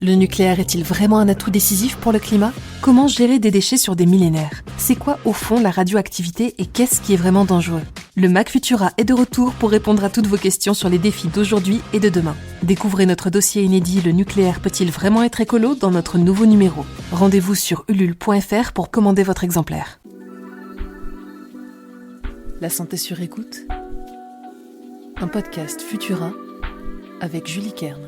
Le nucléaire est-il vraiment un atout décisif pour le climat ? Comment gérer des déchets sur des millénaires ? C'est quoi au fond la radioactivité et qu'est-ce qui est vraiment dangereux ? Le Mac Futura est de retour pour répondre à toutes vos questions sur les défis d'aujourd'hui et de demain. Découvrez notre dossier inédit « Le nucléaire peut-il vraiment être écolo ?» dans notre nouveau numéro. Rendez-vous sur ulule.fr pour commander votre exemplaire. La santé sur écoute. Un podcast Futura avec Julie Kern.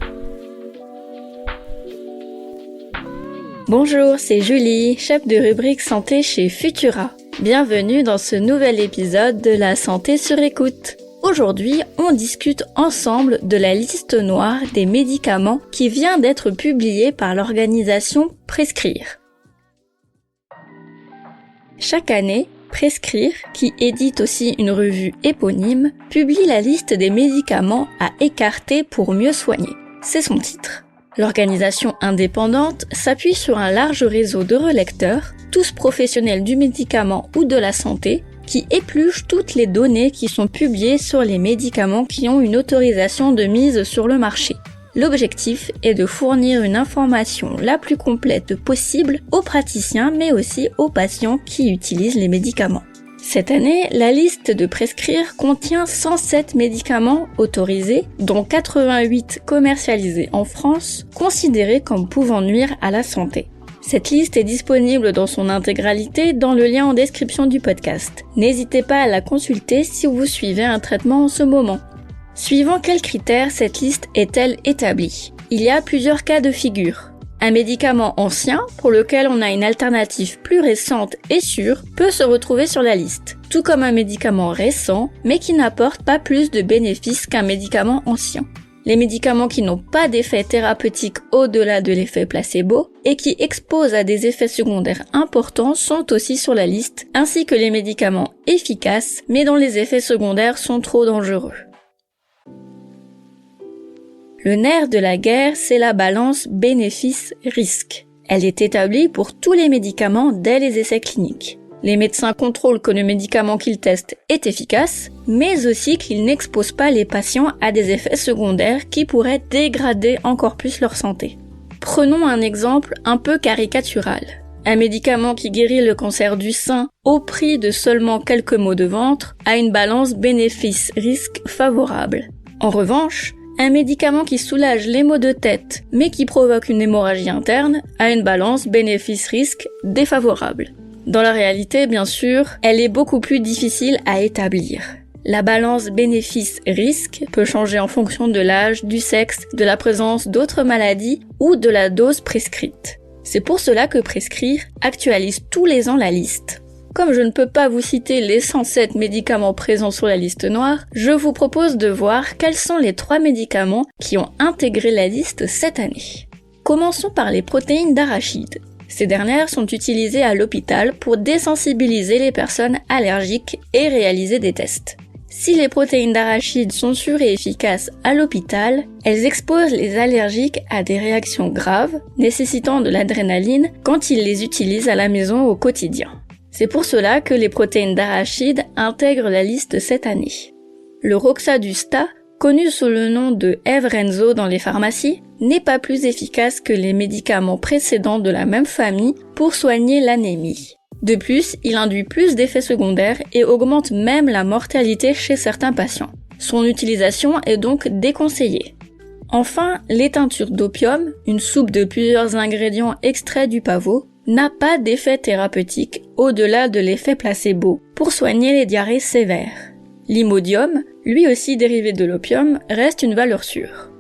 Bonjour, c'est Julie, chef de rubrique santé chez Futura. Bienvenue dans ce nouvel épisode de la santé sur écoute. Aujourd'hui, on discute ensemble de la liste noire des médicaments qui vient d'être publiée par l'organisation Prescrire. Chaque année, Prescrire, qui édite aussi une revue éponyme, publie la liste des médicaments à écarter pour mieux soigner. C'est son titre. L'organisation indépendante s'appuie sur un large réseau de relecteurs, tous professionnels du médicament ou de la santé, qui épluchent toutes les données qui sont publiées sur les médicaments qui ont une autorisation de mise sur le marché. L'objectif est de fournir une information la plus complète possible aux praticiens mais aussi aux patients qui utilisent les médicaments. Cette année, la liste de Prescrire contient 107 médicaments autorisés, dont 88 commercialisés en France, considérés comme pouvant nuire à la santé. Cette liste est disponible dans son intégralité dans le lien en description du podcast. N'hésitez pas à la consulter si vous suivez un traitement en ce moment. Suivant quels critères cette liste est-elle établie ? Il y a plusieurs cas de figure. Un médicament ancien, pour lequel on a une alternative plus récente et sûre, peut se retrouver sur la liste, tout comme un médicament récent, mais qui n'apporte pas plus de bénéfices qu'un médicament ancien. Les médicaments qui n'ont pas d'effet thérapeutique au-delà de l'effet placebo et qui exposent à des effets secondaires importants sont aussi sur la liste, ainsi que les médicaments efficaces, mais dont les effets secondaires sont trop dangereux. Le nerf de la guerre, c'est la balance bénéfice-risque. Elle est établie pour tous les médicaments dès les essais cliniques. Les médecins contrôlent que le médicament qu'ils testent est efficace, mais aussi qu'il n'expose pas les patients à des effets secondaires qui pourraient dégrader encore plus leur santé. Prenons un exemple un peu caricatural. Un médicament qui guérit le cancer du sein au prix de seulement quelques maux de ventre a une balance bénéfice-risque favorable. En revanche, un médicament qui soulage les maux de tête, mais qui provoque une hémorragie interne, a une balance bénéfice-risque défavorable. Dans la réalité, bien sûr, elle est beaucoup plus difficile à établir. La balance bénéfice-risque peut changer en fonction de l'âge, du sexe, de la présence d'autres maladies ou de la dose prescrite. C'est pour cela que Prescrire actualise tous les ans la liste. Comme je ne peux pas vous citer les 107 médicaments présents sur la liste noire, je vous propose de voir quels sont les 3 médicaments qui ont intégré la liste cette année. Commençons par les protéines d'arachide. Ces dernières sont utilisées à l'hôpital pour désensibiliser les personnes allergiques et réaliser des tests. Si les protéines d'arachide sont sûres et efficaces à l'hôpital, elles exposent les allergiques à des réactions graves, nécessitant de l'adrénaline quand ils les utilisent à la maison au quotidien. C'est pour cela que les protéines d'arachide intègrent la liste cette année. Le Roxadustat, connu sous le nom de Evrenzo dans les pharmacies, n'est pas plus efficace que les médicaments précédents de la même famille pour soigner l'anémie. De plus, il induit plus d'effets secondaires et augmente même la mortalité chez certains patients. Son utilisation est donc déconseillée. Enfin, les teintures d'opium, une soupe de plusieurs ingrédients extraits du pavot, n'a pas d'effet thérapeutique au-delà de l'effet placebo pour soigner les diarrhées sévères. L'imodium, lui aussi dérivé de l'opium, reste une valeur sûre.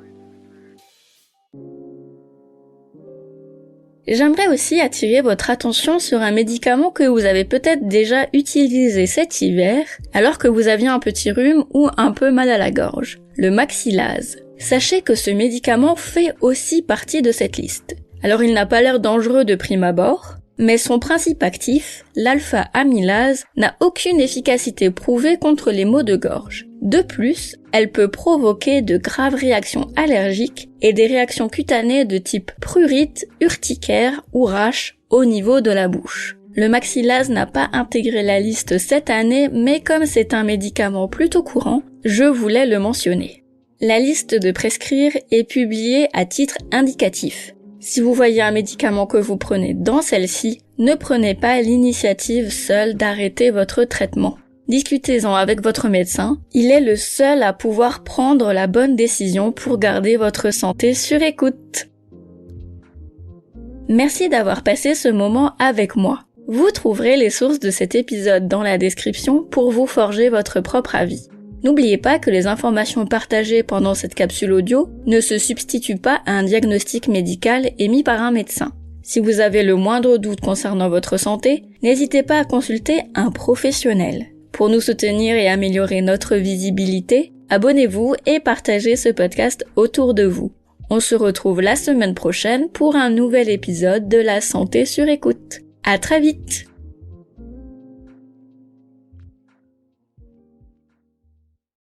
J'aimerais aussi attirer votre attention sur un médicament que vous avez peut-être déjà utilisé cet hiver alors que vous aviez un petit rhume ou un peu mal à la gorge, le Maxilase. Sachez que ce médicament fait aussi partie de cette liste. Alors il n'a pas l'air dangereux de prime abord, mais son principe actif, l'alpha-amylase, n'a aucune efficacité prouvée contre les maux de gorge. De plus, elle peut provoquer de graves réactions allergiques et des réactions cutanées de type prurite, urticaire ou rash au niveau de la bouche. Le Maxilase n'a pas intégré la liste cette année, mais comme c'est un médicament plutôt courant, je voulais le mentionner. La liste de Prescrire est publiée à titre indicatif. Si vous voyez un médicament que vous prenez dans celle-ci, ne prenez pas l'initiative seule d'arrêter votre traitement. Discutez-en avec votre médecin, il est le seul à pouvoir prendre la bonne décision pour garder votre santé sur écoute. Merci d'avoir passé ce moment avec moi. Vous trouverez les sources de cet épisode dans la description pour vous forger votre propre avis. N'oubliez pas que les informations partagées pendant cette capsule audio ne se substituent pas à un diagnostic médical émis par un médecin. Si vous avez le moindre doute concernant votre santé, n'hésitez pas à consulter un professionnel. Pour nous soutenir et améliorer notre visibilité, abonnez-vous et partagez ce podcast autour de vous. On se retrouve la semaine prochaine pour un nouvel épisode de La Santé sur écoute. À très vite!